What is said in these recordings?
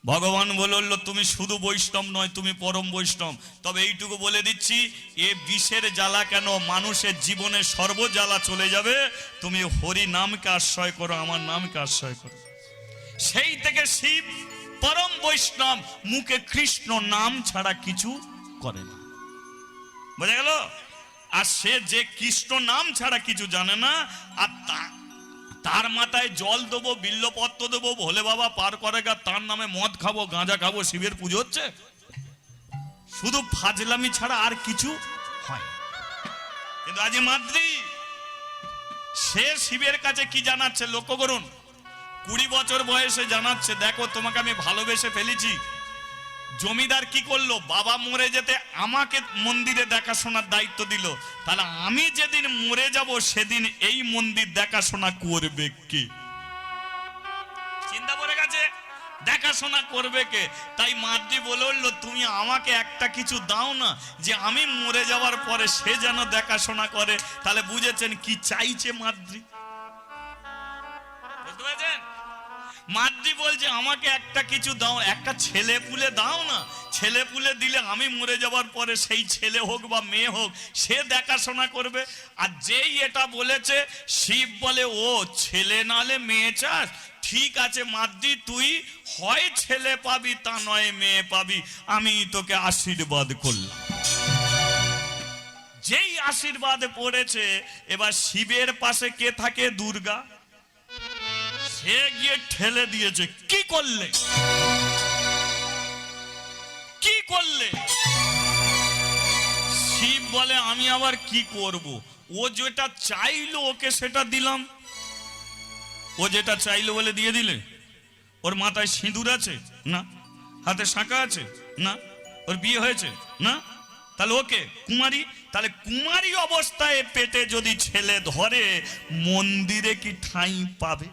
ভগবান বলল তুমি শুধু বৈষ্ণব নয়, তুমি পরম বৈষ্ণব। তবে এইটুকু বলে দিচ্ছি, এ বিষের জ্বালা কেন, মানুষের জীবনে সর্ব জ্বালা চলে যাবে। তুমি হরি নামকে আশ্রয় করো, আমার নামকে আশ্রয় করো। সেই থেকে শিব পরম বৈষ্ণব, মুখে কৃষ্ণ নাম ছাড়া কিছু করে না। বোঝা গেল? আর সে যে কৃষ্ণ নাম ছাড়া কিছু জানে না, আর তার মাথায় জল দেবো, বিল্লপত্র দেবো, ভোলে বাবা পার করেগা, তার নামে মদ খাবো, গাঁজা খাবো, শিবের পুজো হচ্ছে। শুধু ফাজলামি ছাড়া আর কিছু হয়। কিন্তু আজ মাদ্রি সে শিবের কাছে কি জানাচ্ছে লক্ষ্য করুন। 20 বছর বয়সে জানাচ্ছে, দেখো তোমাকে আমি ভালোবেসে ফেলেছি। জমিদার কি করলো, বাবা মরে যেতে আমাকে মন্দিরে দেখাশোনার দায়িত্ব দিল। তাহলে আমি যেদিন মরে যাব সেদিন এই মন্দির দেখাশোনা করবে কে? চিন্তা করে গেছে, দেখাশোনা করবে কে? তাই মাদ্রি বলে উঠলো, তুমি আমাকে একটা কিছু দাও না, যে আমি মরে যাওয়ার পরে সে যেন দেখাশোনা করে। তাহলে বুঝেছেন কি চাইছে মাদ্রি? বুঝতে পেরেছেন? মাদ্রি বলছে আমাকে একটা কিছু দাও, একটা ছেলে পুলে দাও না। ছেলে পুলে দিলে আমি মরে যাওয়ার পরে সেই ছেলে হোক বা মেয়ে হোক, সে দেখাশোনা করবে। আর যেই এটা বলেছে, শিব বলে ও ছেলে নালে মেয়ে চাস? ঠিক আছে মাদ্রি, তুই হয় ছেলে পাবি, তা নয় মেয়ে পাবি, আমি তোকে আশীর্বাদ করলাম। যেই আশীর্বাদ পড়েছে, এবার শিবের পাশে কে থাকে? দুর্গা। সে গিয়ে ঠেলে দিয়েছে, কি করলে, কি করলে? শিব বলে আমি আবার কি করব, ও যেটা চাইলো ওকে সেটা দিলাম। ও যেটা চাইলো বলে দিয়ে দিলে? ওর মাথায় সিঁদুর আছে না? হাতে শাঁখা আছে না? ওর বিয়ে হয়েছে না? তাহলে ওকে কুমারী। তাহলে কুমারী অবস্থায় পেটে যদি ছেলে ধরে, মন্দিরে কি ঠাঁই পাবে?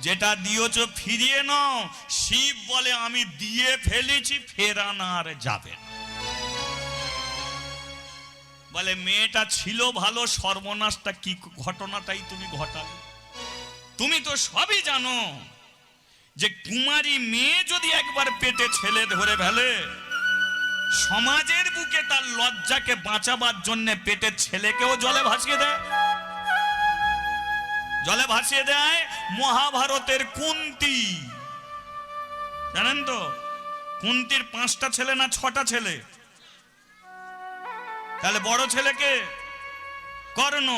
যেটা দিয়েছ ফিরিয়ে নাও। শিব বলে আমি দিয়ে ফেলেছি, ফেরানার যাবে। বলে মেয়েটা ছিল ভালো, সর্বনাশটা কি ঘটনাটাই তুমি ঘটালে। তুমি তো সবই জানো যে কুমারী মেয়ে যদি একবার পেটে ছেলে ধরে ফেলে, সমাজের বুকে তার লজ্জাকে বাঁচাবার জন্য পেটের ছেলেকেও জলে ভাসিয়ে দেয়। জলে ভাসিয়ে দেয় মহাভারতের কুন্তী। জানেন তো কুন্তির 5টা ছেলে না 6টা ছেলে? তাহলে বড় ছেলেকে কর্ণ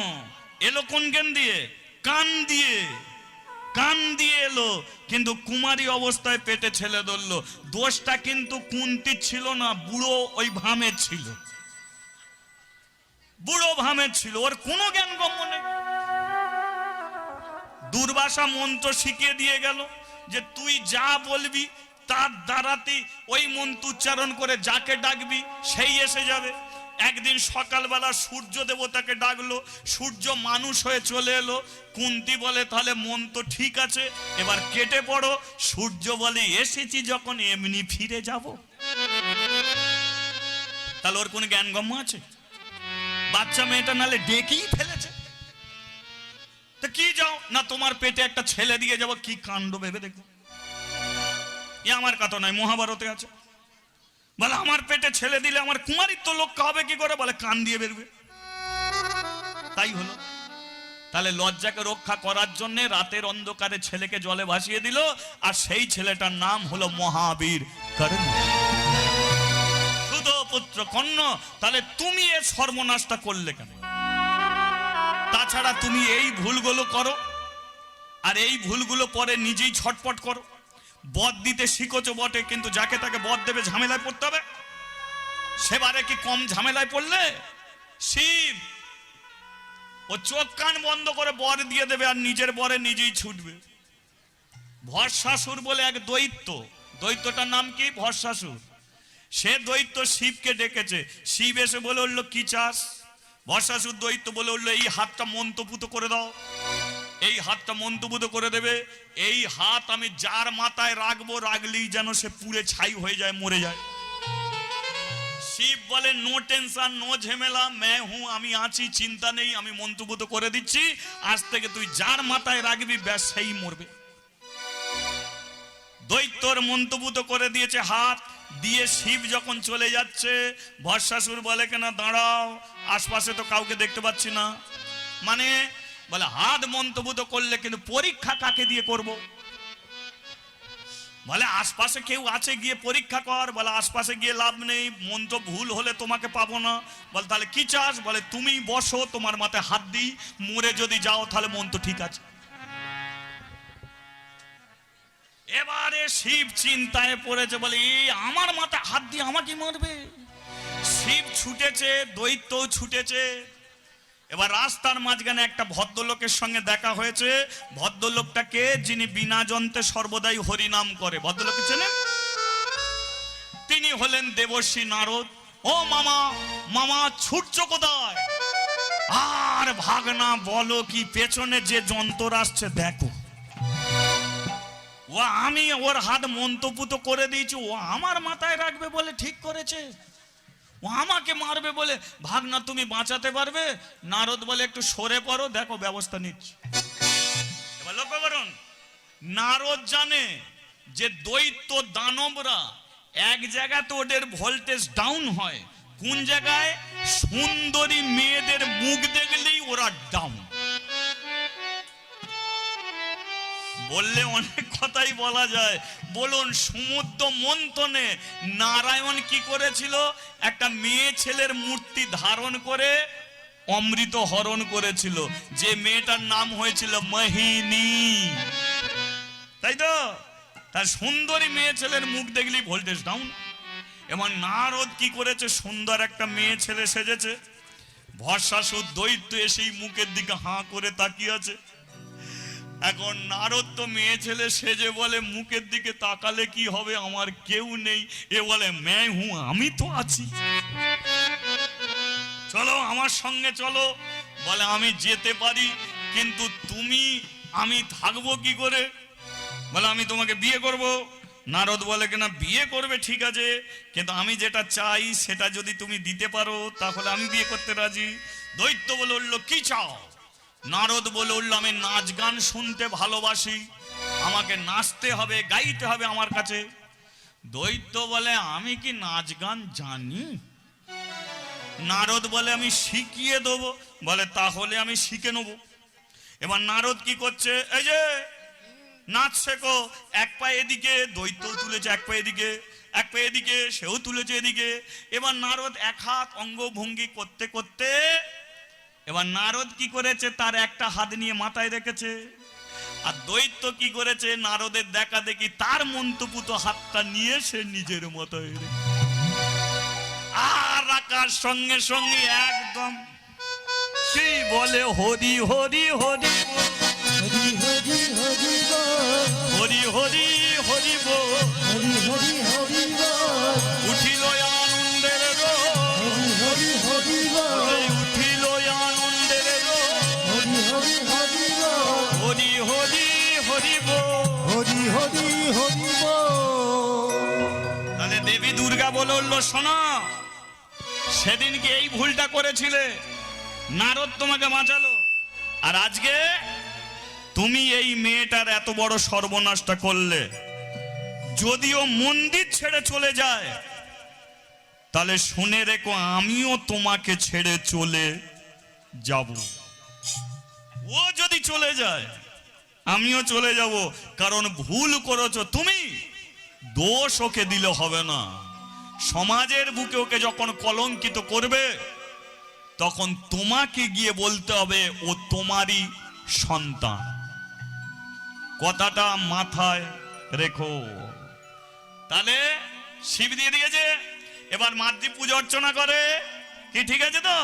এলো কোন জ্ঞান দিয়ে? কান দিয়ে। কান দিয়ে এলো, কিন্তু কুমারী অবস্থায় পেটে ছেলে ধরলো। দোষটা কিন্তু কুন্তির ছিল না, বুড়ো ওই ভামের ছিল। বুড়ো ভামের ছিল, ওর কোনো জ্ঞান গম্য নেই। দুর্বাসা মন্ত্র শিখিয়ে দিয়ে গেল যে তুই যা বলবি তার দ্বারাতেই ওই মন্ত্র উচ্চারণ করে যাকে ডাকবি সেই এসে যাবে। একদিন সকালবেলা সূর্য দেবতাকে ডাকলো, সূর্য মানুষ হয়ে চলে এলো। কুন্তি বলে তাহলে মন্ত্র ঠিক আছে, এবার কেটে পড়ো। সূর্য বলে এসেছি যখন এমনি ফিরে যাব। তাহলে ওর কোন জ্ঞানগম্য আছে? বাচ্চা মেয়েটা নালে ডেকেই ফেলেছে। তো কি যাও না, তোমার পেটে একটা ছেলে দিয়ে যাবো, কি কাণ্ড ভেবে দেখো। এ আমার কথা নয়, মহাভারতে আছে। বলে আমার পেটে ছেলে দিলে আমার কুমারিত্ব লক্ষ্য হবে কি করে? বলে কান দিয়ে বেরবে। তাই হলো। তাহলে লজ্জাকে রক্ষা করার জন্য রাতের অন্ধকারে ছেলেকে জলে ভাসিয়ে দিল, আর সেই ছেলেটার নাম হলো মহাবীর কর্ণ, সুত পুত্র কর্ণ। তাহলে তুমি এ সর্বনাশটা করলে কেন? তাছাড়া তুমি এই ভুলগুলো করো, আর এই ভুলগুলো পরে নিজেই ছটপট করো। বদ দিতে শিখেছো বটে, কিন্তু যাকে তাকে বদ দেবে ঝামেলায় পড়তে হবে। সেবারে কি কম ঝামেলায় পড়লে? শিব ও চোখ কান বন্ধ করে বর দিয়ে দেবে, আর নিজের বরে নিজেই ছুটবে। ভস্মাসুর বলে এক দৈত্য, দৈত্যটার নাম কি? ভস্মাসুর। সে দৈত্য শিবকে ডেকেছে। শিব এসে বলে উঠলো কি চাস? ভস্মাসুর দৈত্য বলে উঠলো এই হাতটা মন্ত্রপুত করে দাও। এই হাতটা মন্ত্রপুত করে দেবে। এই হাত আমি যার মাথায় রাখবো, রাখলেই যেন সে পুড়ে ছাই হয়ে যায়, মরে যায়। শিব বলে নো টেনশন, নো ঝেমেলা, मैं हूं, আমি আছি, চিন্তা নেই, আমি মন্ত্রপুত করে দিচ্ছি। আজ থেকে তুই যার মাথায় রাখবি ব্যাস সেই মরবে। দৈত্যর মন্ত্রপুত করে দিয়েছে হাত দিয়ে। শিব যখন চলে যাচ্ছে, ভস্মাসুর বলে কেন দাঁড়াও, আশপাশে তো কাউকে দেখতে পাচ্ছি না। মানে বলে হাত মন্ত্রপুত করলে কিন্তু পরীক্ষা কাকে দিয়ে করব? বলে আশপাশে কেউ আছে, গিয়ে পরীক্ষা কর। বলে আশপাশে গিয়ে লাভ নেই, মন্ত্র ভুল হলে তোমাকে পাবো না। বলে তাহলে কি চাস? বলে তুমি বসো, তোমার মাথায় হাত দিই, মরে যদি যাও তাহলে মন্ত্র ঠিক আছে। এবারে শিব চিন্তায় পড়েছে, বলে আমার মাথায় হাত দিয়ে আমাকে মারবে। শিব ছুটেছে, দৈত্য ছুটেছে। এবার রাস্তার মাঝখানে একটা ভদ্রলোকের সঙ্গে দেখা হয়েছে। ভদ্রলোকটাকে, যিনি বিনা যন্ত্রে সর্বদাই হরিনাম করে। ভদ্রলোক চেনেন? তিনি হলেন দেবর্ষি নারদ। ও মামা, মামা ছুটছো কোথায়? আর ভাগনা বলো কি, পেছনে যে যন্ত্র আসছে দেখো। ও আমি ওর হাত মন্ত্রপুত করে দিয়েছি, ও আমার মাথায় রাখবে বলে ঠিক করেছে, ও আমাকে মারবে বলে। ভাগনা তুমি বাঁচাতে পারবে? নারদ বলে একটু সরে পড়ো, দেখো ব্যবস্থা নিচ্ছি। এবার লক্ষ্য করুন, নারদ জানে যে দৈত্য দানবরা এক জায়গাতে ওদের ভোল্টেজ ডাউন হয়। কোন জায়গায়? সুন্দরী মেয়েদের মুখ দেখলেই ওরা ডাউন। বললে অনেক কথাই বলা যায়। বলুন, সমুদ্র মন্থনে নারায়ণ কি করেছিল? একটা মেয়ে ছেলের মূর্তি ধারণ করে অমৃত হরণ করেছিল, যে মেয়েটার নাম হয়েছিল মোহিনী, তাই তো? তার সুন্দরী মেয়ে ছেলের মুখ দেখলেই ভোল্টেজ ডাউন। এবং নারদ কি করেছে? সুন্দর একটা মেয়ে ছেলে সেজেছে। ভস্মাসুর দৈত্য এসেই মুখের দিকে হাঁ করে তাকিয়ে আছে। এখন নারদ তো মেয়ে ছেলে সেজে বলে, মুখের দিকে তাকালে কি হবে, আমার কেউ নেই। এ বলে मैं हूं, আমি তো আছি, চলো আমার সঙ্গে চলো। বলে আমি যেতে পারি, কিন্তু তুমি, আমি থাকবো কি করে? বলে আমি তোমাকে বিয়ে করব। নারদ বলে কিনা বিয়ে করবে ঠিক আছে, কিন্তু আমি যেটা চাই সেটা যদি তুমি দিতে পারো তাহলে আমি বিয়ে করতে রাজি। দৈত্য বলে উঠলো, কি চাও? নারদ বলে উঠল, আমি নাচ গান শুনতে ভালোবাসি, আমাকে নাচতে হবে, গাইতে হবে আমার কাছে। দৈত্য বলে, আমি কি নাচ গান জানি? নারদ বলে, আমি শিখিয়ে দেবো। বলে তাহলে আমি শিখে নেবো। এবার নারদ কি করছে? এই যে নাচ শেখো, এক পা এদিকে, দৈত্য তুলেছে এক পা এদিকে, এক পা এদিকে, সেও তুলেছে এদিকে। এবার নারদ এক হাত অঙ্গভঙ্গি করতে করতে, এবার নারদ কি করেছে? তার একটা হাত নিয়ে মাথায় রেখেছে। আর দৈত্য কি করেছে? নারদের দেখা দেখি তার মন্ত্রপুত হাতটা নিয়ে সে নিজের মতো আর রাখার সঙ্গে সঙ্গে একদম কি বলে, হরি হরি হরি হরি হরি হরি হরি হরি হরি বল, হরি হরি হরি উঠিল আনন্দের হরি হরি হরি উঠিল আনন্দের হরি হরি হরি হরি হরি হরি বল। হরি হরি হরি তাহলে দেবী দুর্গা বলল, শোনো, সেদিনকে এই ভুলটা করেছিলে, নারদ তোমাকে বাঁচালো, আর আজকে তুমি এই মেয়েটার এত বড় সর্বনাশটা করলে। যদিও মন্দির ছেড়ে চলে যায়, তাহলে শুনে রেখো, আমিও তোমাকে ছেড়ে চলে যাব। ও যদি চলে যায়, আমিও চলে যাব। কারণ ভুল করেছো তুমি, দোষ ওকে দিলে হবে না। সমাজের বুকে ওকে যখন কলঙ্কিত করবে, তখন তোমাকে গিয়ে বলতে হবে ও তোমারই সন্তান। কথাটা মাথায় রেখো। তাহলে শিব দিয়ে দিয়েছে, এবার মাতৃ পূজা অর্চনা করে কি, ঠিক আছে তো?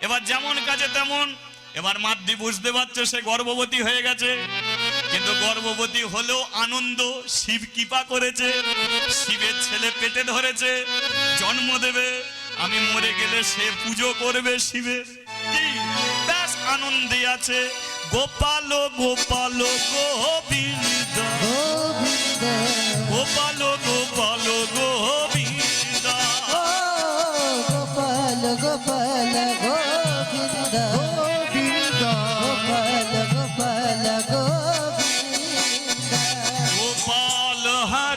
এবার যেমন কাজে তেমন। এবার মাতৃ বুঝতে পারছে সে গর্ভবতী হয়ে গেছে, কিন্তু গর্ভবতী হলেও আনন্দ, শিব কৃপা করেছে, শিবের ছেলে পেটে ধরেছে, জন্ম দেবে। আমি মরে গেলে সে পুজো করবে শিবের, কি ব্যাস আনন্দে আছে। গোপাল গোপাল গোবিন্দ, গোপাল গোপাল গোবিন্দ, গোপাল গোপাল গোবিন্দ গোবিন্দ, গোপাল গোপাল গোবিন্দ, গোপাল হা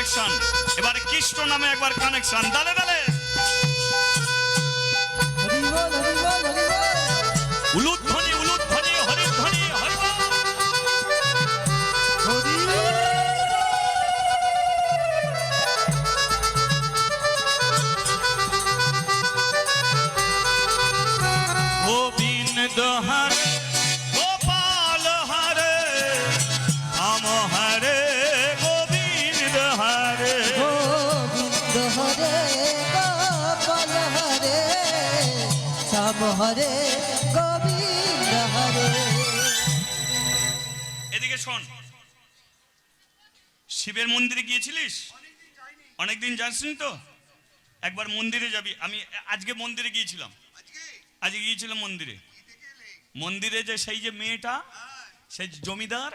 কানেকশন, এবারে কৃষ্ণ নামে একবার কানেকশন, দালে দালে হরি বল হরি বল হরি বল উলুধ্বনি উলুধ্বনি হরিধ্বনি হরি বল। হরি গোবিন্দ হরে গোপাল হরে রাম হরে গোবিন্দ হরে। গোবিন্দ হরে গোপাল হরে শ্যাম হরে গোবিন্দ হরে। এদিকে শোন, শিবের মন্দিরে গিয়েছিলিস? অনেকদিন যাসনি তো, একবার মন্দিরে যাবি। আমি আজকে মন্দিরে গিয়েছিলাম, আজকে গিয়েছিলাম মন্দিরে। মন্দিরে যে সেই যে মেয়েটা, সেই জমিদার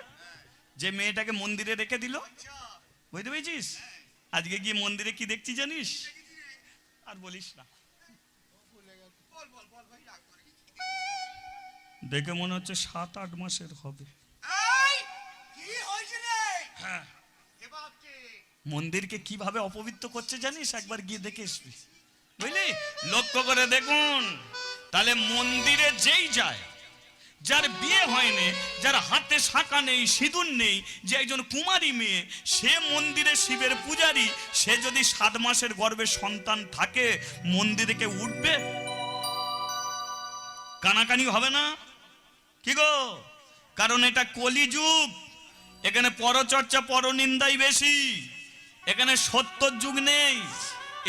যে মেয়েটাকে মন্দিরে রেখে দিল, বুঝতে পেরেছিস? আজকে গিয়ে মন্দিরে কি দেখছি জানিস? আর বলিস না, দেখে মনে হচ্ছে 7-8 মাসের হবে। হ্যাঁ, মন্দিরকে কিভাবে অপবিত্র করছে জানিস? একবার গিয়ে দেখে আসবি, বুঝলি? লক্ষ্য করে দেখুন। তাহলে মন্দিরে যেই যায়, যার বিয়ে হয়নি, যার হাতে শাঁখা নেই, সিঁদুর নেই, যে একজন কুমারী মেয়ে, সে মন্দিরে শিবের পূজারী, সে যদি 7 মাসের গর্ভে সন্তান থাকে, মন্দিরে কে উঠবে? কানাকানি হবে না? কি গো? কারণ এটা কলিযুগ, এখানে পরচর্চা পরনিন্দাই বেশি, এখানে সত্যর যুগ নেই।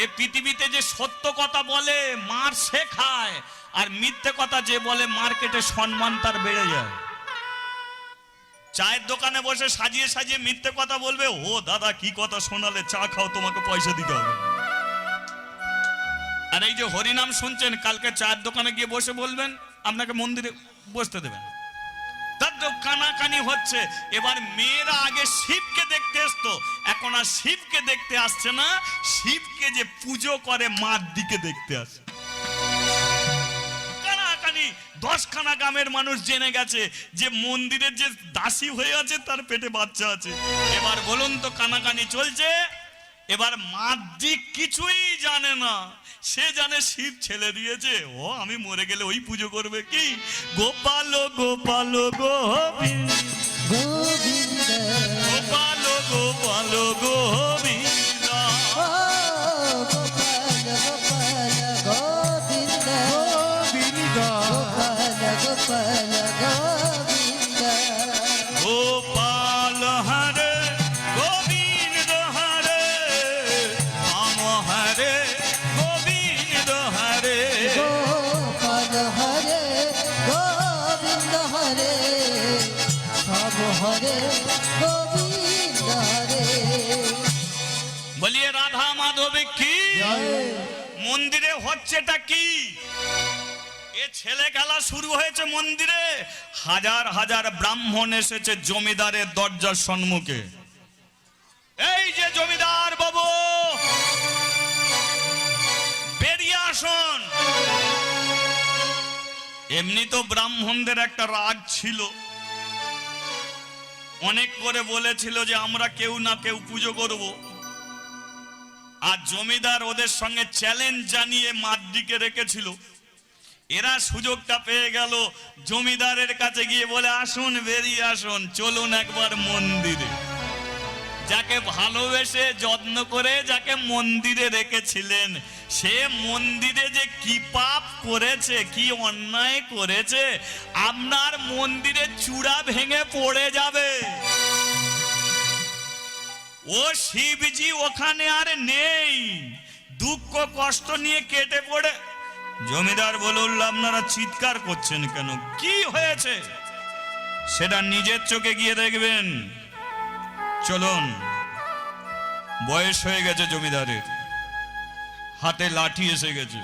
এ পৃথিবীতে যে সত্য কথা বলে মার সে খায়, আর মিথ্যে কথা যে বলে মার্কেটে সম্মান তার বেড়ে যায়। চায়ের দোকানে বসে সাজিয়ে সাজিয়ে মিথ্যে কথা বলবে, ও দাদা কি কথা শোনালে, চা খাও, তোমাকে পয়সা দিতে হবে। আর এই যে হরিনাম শুনছেন, কালকে চায়ের দোকানে গিয়ে বসে বলবেন আপনাকে মন্দিরে বসতে দেবেন, তার তো কানাকানি হচ্ছে। এবার মেয়েরা আগে শিবকে দেখতে আসতো, এখন আর শিবকে দেখতে আসছে না, শিবকে যে পুজো করে মার দিকে দেখতে আসে। কানাকানি 10খানা গ্রামের মানুষ জেনে গেছে যে মন্দিরের যে দাসী হয়ে আছে তার পেটে বাচ্চা আছে। এবার বলুন তো, কানাকানি চলছে। এবার মার দিক কিছুই জানে না, সে জানে শিব ছেলে দিয়েছে, ও আমি মরে গেলে ওই পুজো করবে। কি গোপাল গোপাল গোবিন্দ গোবিন্দ গোপাল গোপাল গোবিন্দ। ও গোপাল গোপাল গোবিন্দ গোবিন্দ গোপাল গোপাল গোবিন্দ। গোপাল হরে গোবিন্দ হরে রাম হরে গোবিন্দ হরে। গোপাল হরে গোবিন্দ হরে শ্যাম হরে গোবিন্দ হরে। বলিয়ে রাধা মাধবে কি? মন্দিরে হচ্ছেটা কি? এ ছেলে খেলা শুরু হয়েছে মন্দিরে। হাজার হাজার ব্রাহ্মণ এসেছে জমিদারের দরজার সম্মুখে। এই যে জমিদার বাবু, বেরিয়ে আসুন। এমনি তো ব্রাহ্মণদের একটা রাগ ছিল, অনেক করে বলেছিল যে আমরা কেউ না কেউ পুজো করব, আর জমিদার ওদের সঙ্গে চ্যালেঞ্জ জানিয়ে মাদ্রিকে রেখেছিল। এরা সুযোগটা পেয়ে গেল, জমিদারের কাছে গিয়ে বলে আসুন, বেরিয়ে আসুন, চলুন একবার মন্দিরে। যাকে ভালোবেসে যত্ন করে যাকে মন্দিরে রেখেছিলেন, সে মন্দিরে যে কি পাপ করেছে, কি অন্যায় করেছে, আপনার মন্দিরে চূড়া ভেঙে পড়ে যাবে। ও শিবজি ওখানে আর নেই, দুঃখ কষ্ট নিয়ে কেটে পড়ে। জমিদার বলল, আপনারা চিৎকার করছেন কেন, কি হয়েছে সেটা নিজের চোখে গিয়ে দেখবেন। চলুন, বয়স হয়ে গেছে জমিদারের, হাতে লাঠি এসে গেছে,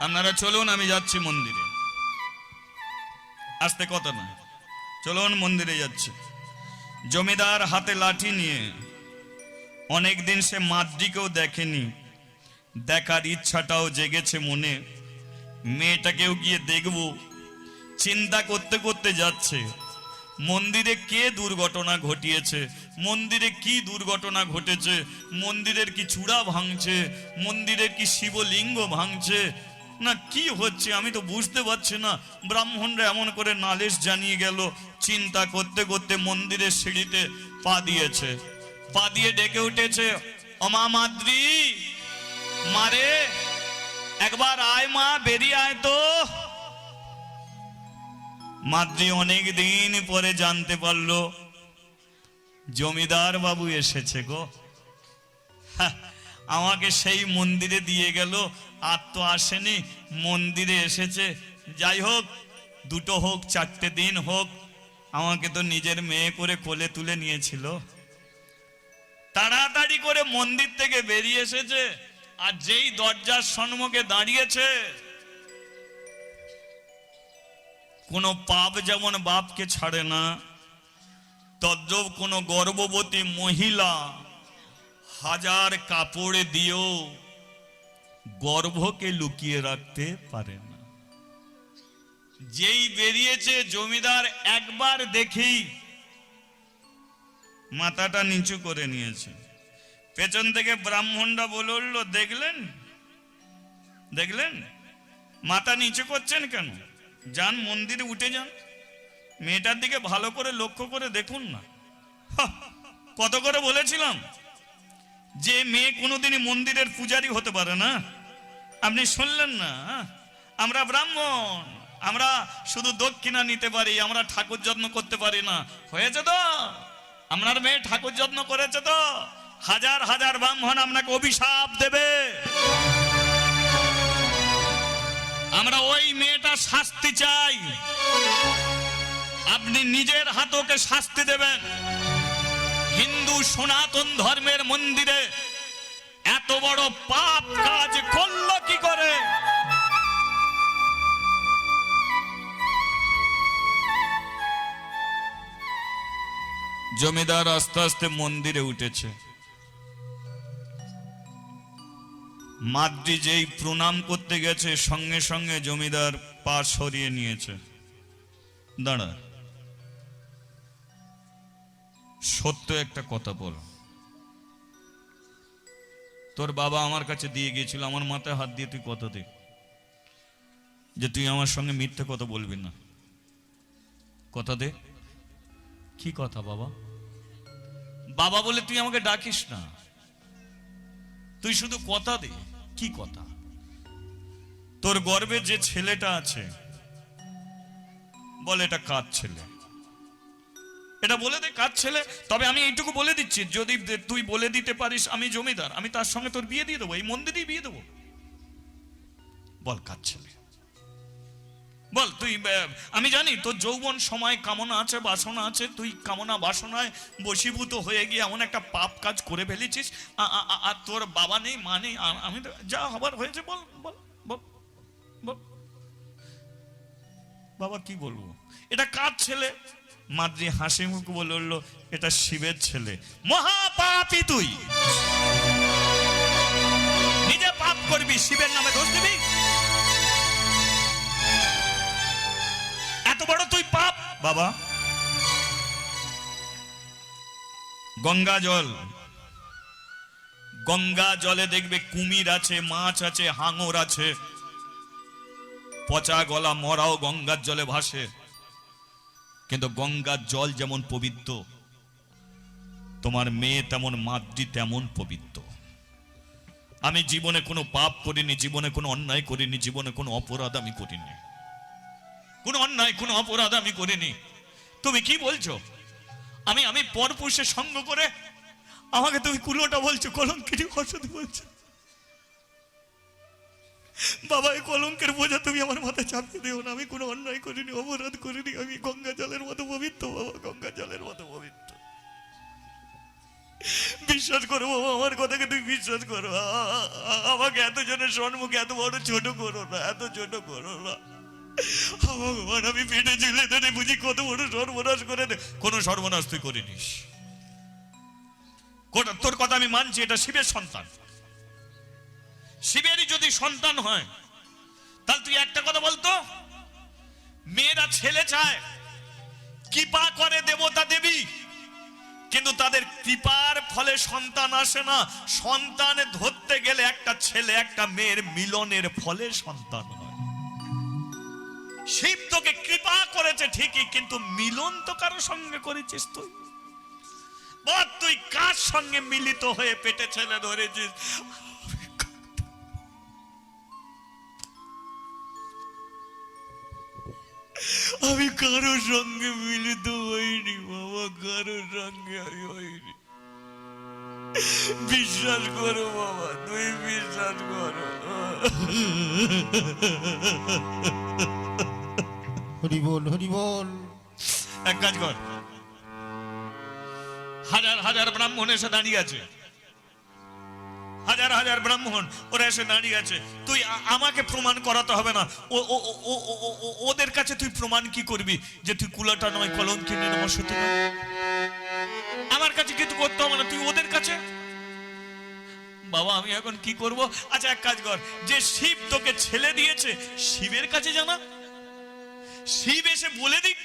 আপনারা চলুন, আমি যাচ্ছি মন্দিরে। আসতে কথা না, চলুন মন্দিরে যাচ্ছে। জমিদার হাতে লাঠি নিয়ে, অনেকদিন সে মাদ্রিকেও দেখেনি, দেখার ইচ্ছাটাও জেগেছে মনে, মেয়েটাকেও গিয়ে দেখব চিন্তা করতে করতে যাচ্ছে। মন্দিরে কে দুর্ঘটনা ঘটিয়েছে, মন্দিরে কি দুর্ঘটনা ঘটেছে, মন্দিরের কি চূড়া ভাঙছে, মন্দিরের কি শিবলিঙ্গ ভাঙছে, না কি হচ্ছে আমি তো বুঝতে পারছি না। ব্রাহ্মণরা এমন করে নালিশ জানিয়ে গেল। চিন্তা করতে করতে মন্দিরের সিঁড়িতে পা দিয়েছে, পা দিয়ে ডেকে উঠেছে, অমা মাদ্রি, মারে একবার আয় মা, বেরিয়ে আয় তো। মাদ্রি অনেক দিন পরে জানতে পারলো জমিদার বাবু এসেছে গো। আমাকে সেই মন্দিরে দিয়ে গেল, আর তো আসেনি, মন্দিরে এসেছে। যাই হোক, দুটো হোক চারটে দিন হোক, আমাকে তো নিজের মেয়ে করে কোলে তুলে নিয়েছিল। তাড়াতাড়ি করে মন্দির থেকে বেরিয়ে এসেছে, আর যেই দরজার সম্মুখে দাঁড়িয়েছে, কোনো পাপ যেমন বাপকে ছাড়ে না, তদ্রূপ কোনো গর্ভবতী মহিলা হাজার কাপড় দিয়েও গর্ভকে লুকিয়ে রাখতে পারে না। যেই বেরিয়েছে জমিদার একবার দেখেই মাথাটা নিচু করে নিয়েছে। পেছন থেকে ব্রাহ্মণরা বলে উঠল, দেখলেন দেখলেন মাথা নিচু করছেন কেন? যান মন্দিরে উঠে যান, মেয়েটার দিকে ভালো করে লক্ষ্য করে দেখুন না। কত করে বলেছিলাম যে মেয়ে কোনোদিনই মন্দিরের পূজারি হতে পারে না, আপনি শুনলেন না? আমরা ব্রাহ্মণ, আমরা শুধু দক্ষিণা নিতে পারি, আমরা ঠাকুর যত্ন করতে পারি না। হয়েছে তো, আপনার মেয়ে ঠাকুর যত্ন করেছে তো, হাজার হাজার ব্রাহ্মণ আপনাকে অভিশাপ দেবে। আমরা ওই মেয়েটা শাস্তি চাই, আপনি নিজের হাতে ওকে শাস্তি দেবেন। হিন্দু সনাতন ধর্মের মন্দিরে এত বড় পাপ কাজ করলো কি করে? জমিদার আস্তে আস্তে মন্দিরে উঠেছে। মাদ্রি যেই প্রণাম করতে গেছে, সঙ্গে সঙ্গে জমিদার পা সরিয়ে নিয়েছে। দাঁড়া, সত্য একটা কথা বল, তোর বাবা আমার কাছে দিয়ে গিয়েছিল, আমার মাথায় হাত দিয়ে তুই কথা দে যে তুই আমার সঙ্গে মিথ্যে কথা বলবি না। কথা দে। কি কথা বাবা? বাবা বলে তুই আমাকে ডাকিস না, তুই শুধু কথা দে। কি কথা? তোর গর্বে যে ছেলেটা আছে, বল এটা কার ছেলে? এটা বলে দে কার ছেলে। তবে আমি এইটুকু বলে দিচ্ছি, যদি তুই বলে দিতে পারিস আমি জমিদার, আমি তার সঙ্গে তোর বিয়ে দিয়ে দেবো, এই মন্দিরেই বিয়ে দেবো। বল কার ছেলে, বল তুই। আমি জানি তোর যৌবন সময় কামনা আছে, বাসনা আছে, তুই কামনা বাসনায় বশীভূত হয়ে গিয়ে এমন একটা পাপ কাজ করে ফেলেছিস, আর তোর বাবা নেই, মা নেই, আমি যা হবার হয়েছে বল বল বল বল। বাবা কি বলবো, এটা কার ছেলে? মাদ্রি হাসি মুখ বলে উঠলো, এটা শিবের ছেলে। মহাপাপী তুই, নিজে পাপ করবি, শিবের নামে দোষ দিবি? এত বড় তুই পাপ? বাবা, গঙ্গা জল, গঙ্গা জলে দেখবে কুমির আছে, মাছ আছে, হাঙর আছে, পচা গলা মরাও গঙ্গার জলে ভাসে। কিন্তু গঙ্গার জল যেমন পবিত্র, তোমার মেয়ে তেমন, মাদ্রি তেমন পবিত্র। আমি জীবনে কোনো পাপ করিনি, জীবনে কোনো অন্যায় করিনি, জীবনে কোনো অপরাধ আমি করিনি, কোনো অন্যায় কোনো অপরাধ আমি করিনি। তুমি কি বলছো? আমি পরপুরুষের সঙ্গ করে আমাকে তুমি কুলোটা বলছো, কলঙ্কিনী অসৎ বলছো। বাবা, এই কলঙ্কের বোঝা তুমি আমার মাথায় চাপিয়ে দিও না। আমি কোনো অন্যায় করিনি, অপরাধ করিনি, আমি গঙ্গা জলের মতো পবিত্র। বাবা, গঙ্গা জলের মতো পবিত্র। বিশ্বাস করো বাবা, আমার কথাকে তুমি বিশ্বাস করো। আমাকে এতজনের সম্মুখে এত বড় ছোট করো না, এত ছোট করো না। ভগবান, আমি পেটে ঝুলে ধরে বুঝি কত বড় সর্বনাশ করে দে। কোনো সর্বনাশ তুই করিনিস। তোর কথা আমি মানছি, এটা শিবের সন্তান। শিবেরই যদি সন্তান হয়, তাহলে তুই একটা কথা বলতো, মেয়েরা ছেলে চায়, কৃপা করে দেবতা দেবী, কিন্তু তাদের কৃপার ফলে সন্তান আসে না। সন্তান ধরতে গেলে একটা ছেলে একটা মেয়ের মিলনের ফলে সন্তান হয়। শিব তোকে কৃপা করেছে ঠিকই, কিন্তু মিলন তো কারো সঙ্গে করেছিস তুই? বল তুই কার সঙ্গে মিলিত হয়ে পেটে ছেলে ধরেছিস? আমি কারোর সঙ্গে মিলিত হইনি বাবা, কারোর সঙ্গে আমি হইনি। বিশ্বাস করো বাবা, তুই বিশ্বাস করো। হরি বল, হরি বল। এক কাজ কর, হাজার হাজার ব্রাহ্মণ এসে দাঁড়িয়ে আছে, হাজার হাজার ব্রাহ্মণ ওরা এসে দাঁড়িয়ে আছে। তুই আমাকে প্রমাণ করাতে হবে না। ওদের কাছে তুই প্রমাণ কি করবি যে তুই কুলাটা নয়, কলঙ্কিনী নয়, অসতী নয়? আমার কাছে কিন্তু করতে হবে না, তুই ওদের কাছে। বাবা আমি এখন কি করব? আচ্ছা এক কাজ কর, যে শিব তোকে ছেলে দিয়েছে শিবের কাছে জানা, শিব এসে বলে দিক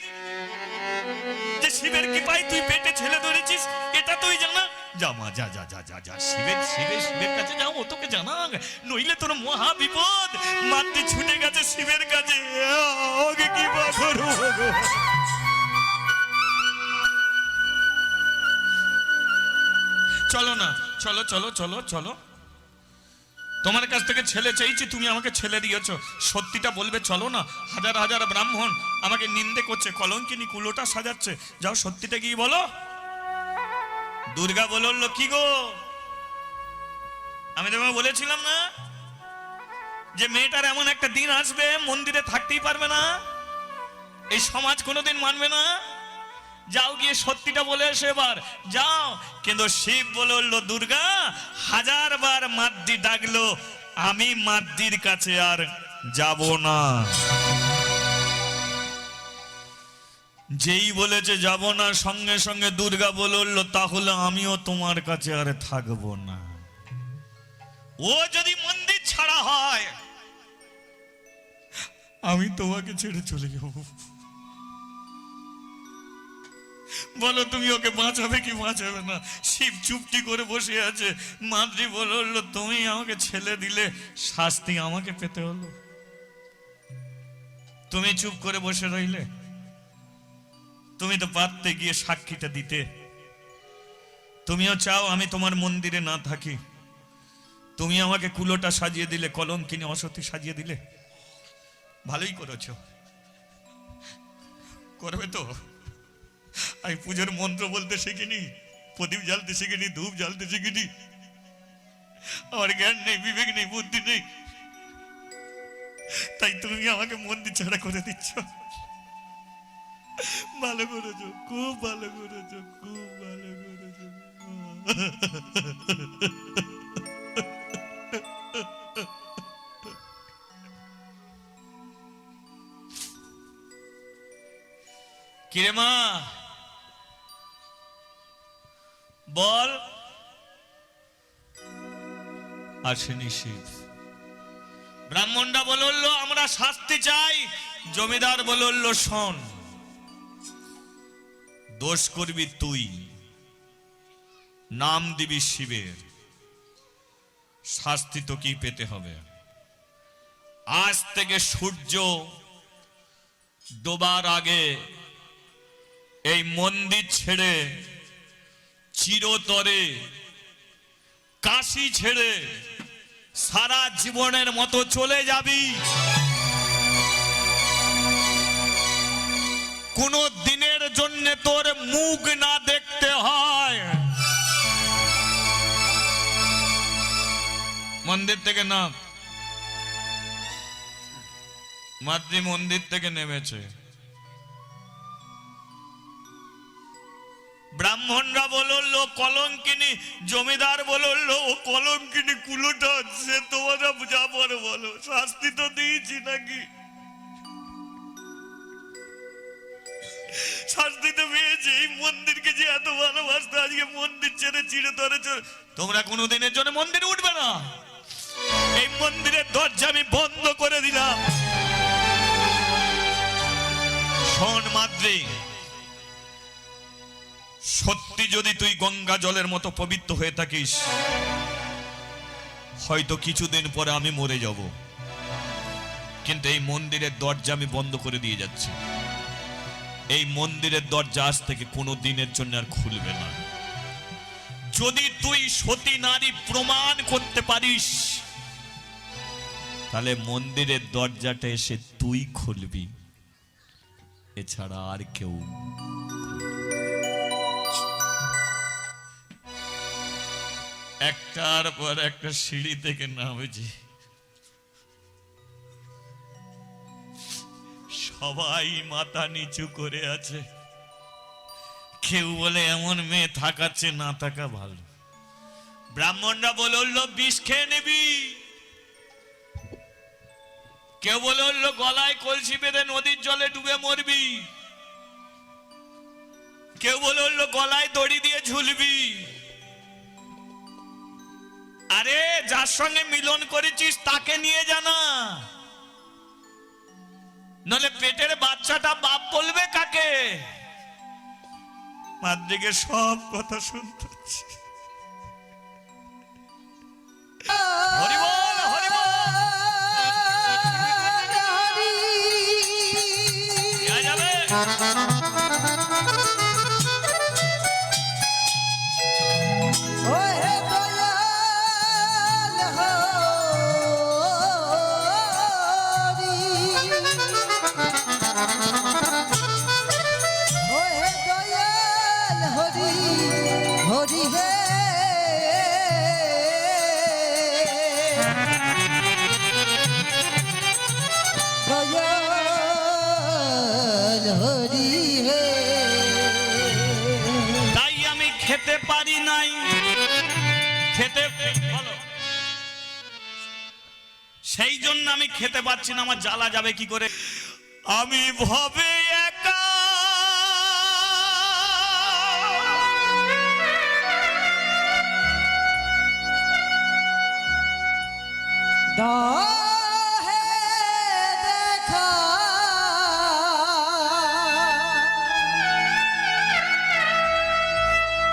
যে শিবের কৃপায় তুই পেটে ছেলে ধরেছিস, এটা তুই জানা। যা মা, যা যা যা যা যা, শিবের শিবের শিবের কাছে যাও, ও তোকে জানা, নইলে তোর মহা বিপদ। মাতৃ ছুটে গেছে শিবের কাছে, ওকে কি করবো? চলো না, চলো চলো চলো চলো, তোমার কাছ থেকে ছেলে চাইছি, তুমি আমাকে ছেলে দিয়েছো, সত্যিটা বলবে। চলো না, হাজার হাজার ব্রাহ্মণ আমাকে নিন্দে করছে, কলঙ্কিনী কুলোটা সাজাচ্ছে, যাও সত্যিটা কি বলো। দুর্গা বলল, কি গো, আমি তোমাকে বলেছিলাম না যে মেয়েটার এমন একটা দিন আসবে মন্দিরে থাকতেই পারবে না, এই সমাজ কোনোদিন মানবে না। যাও গিয়ে সত্যিটা বলে এসো এবার, যাও। কিন্তু শিব বলল, দুর্গা হাজার বার মাদ্রি ডাকলো, আমি মাদ্রির কাছে আর যাব না। যেই বলেছে যাব না, সঙ্গে সঙ্গে দুর্গা বলল, তাহলে আমিও তোমার কাছে আর থাকবো না। ও যদি মন্দির ছাড়া হয়, আমি তোমাকে ছেড়ে চলে যাব। বলো তুমি ওকে বাঁচাবে কি বাঁচাবে না? শিব চুপটি করে বসে আছে। মাদ্রি বলল, তুমি আমাকে ছেলে দিলে, শাস্তি আমাকে পেতে হলো। তুমি চুপ করে বসে রইলে, তুমি তো পারতে গিয়ে সাক্ষীটা দিতে। তুমিও চাও আমি তোমার মন্দিরে না থাকি, তুমি আমাকে কুলোটা সাজিয়ে দিলে, কলঙ্কিনী অসতী সাজিয়ে দিলে। ভালোই করেছো, করবে তো? আমি পুজোর মন্ত্র বলতে শিখিনি, প্রদীপ জ্বালতে শিখিনি, ধূপ জ্বালতে শিখিনি, আমার জ্ঞান নেই, বিবেক নেই, বুদ্ধি নেই, তাই তুমি আমাকে মন্দির ছাড়া করে দিচ্ছ। ভালো করেছো, খুব ভালো করেছো, খুব ভালো করেছো। কিরে মা বল। আসেনি শিব। ব্রাহ্মণরা বলল, আমরা শাস্তি চাই। জমিদার বলল, শোন, দোষ করবি তুই, নাম দিবি শিবের, শাস্তি তো কি পেতে হবে। আজ থেকে সূর্য ডোবার আগে এই মন্দির ছেড়ে চিরতরে কাশি ছেড়ে সারা জীবনের মতো চলে যাবি। কোনো দিনের জন্য তোর মুখ না দেখতে হয়। মন্দির থেকে নাম। মাদ্রি মন্দির থেকে নেমেছে। ব্রাহ্মণরা বলল, কলঙ্কিনী। জমিদার বলল, ও কলঙ্কিনী কুলোটা সে তোমরা যা পরে বলো, শাস্তি তো দিয়েছি নাকি? শাস্তি তো পেয়েছে। এই মন্দিরকে যে এত ভালোবাসতো, আজকে মন্দির ছেড়ে চিরতরে চলে। তোমরা কোনোদিনের জন্য মন্দিরে উঠবে না। এই মন্দিরের দরজা আমি বন্ধ করে দিলাম। শোন মাদ্রি, সত্যি যদি তুই গঙ্গা জলের মতো পবিত্র হয়ে থাকিস, হয়তো কিছুদিন পরে আমি মরে যাব, কিন্তু এই মন্দিরের দরজা আমি বন্ধ করে দিয়ে যাচ্ছি। এই মন্দিরের দরজা আজ থেকে কোনো দিনের জন্য আর খুলবে না। যদি তুই সতী নারী প্রমাণ করতে পারিস, তাহলে মন্দিরের দরজাটা এসে তুই খুলবি, এছাড়া আর কেউ। একটার পর একটা সিঁড়ি থেকে নামেছি, সবাই মাথা নিচু করে আছে। কেউ বলে এমন মেয়ে থাকাচ্ছে না থাকা ভালো। ব্রাহ্মণরা বলে উঠলো বিষ খেয়ে নিবি, কেউ বলে উঠলো গলায় কলসি বেঁধে নদীর জলে ডুবে মরবি, কেউ বলে উঠলো গলায় দড়ি দিয়ে ঝুলবি। আরে যার সঙ্গে মিলন করেছিস তাকে নিয়ে জানা, নলে পেটের বাচ্চাটা বাপ বলবে কাকে? মাদ্রিকে সব কথা শুনতে হচ্ছে। হরি বল, হরি বল। দেয়া যাবে? হরি হে দয়াল হরি হে। তাই আমি খেতে পারি নাই, খেতে বলো, সেই জন্য আমি খেতে পাচ্ছি না। আমার জ্বালা যাবে কি করে? আমি ভবে একা দাহে দেখা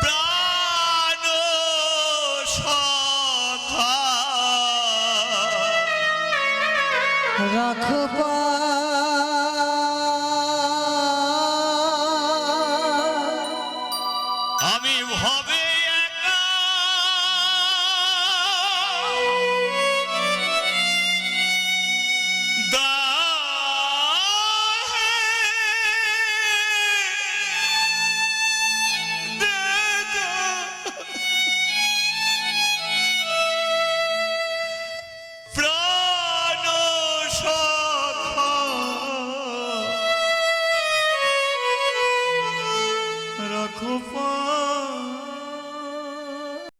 প্রাণ সখা রাখবা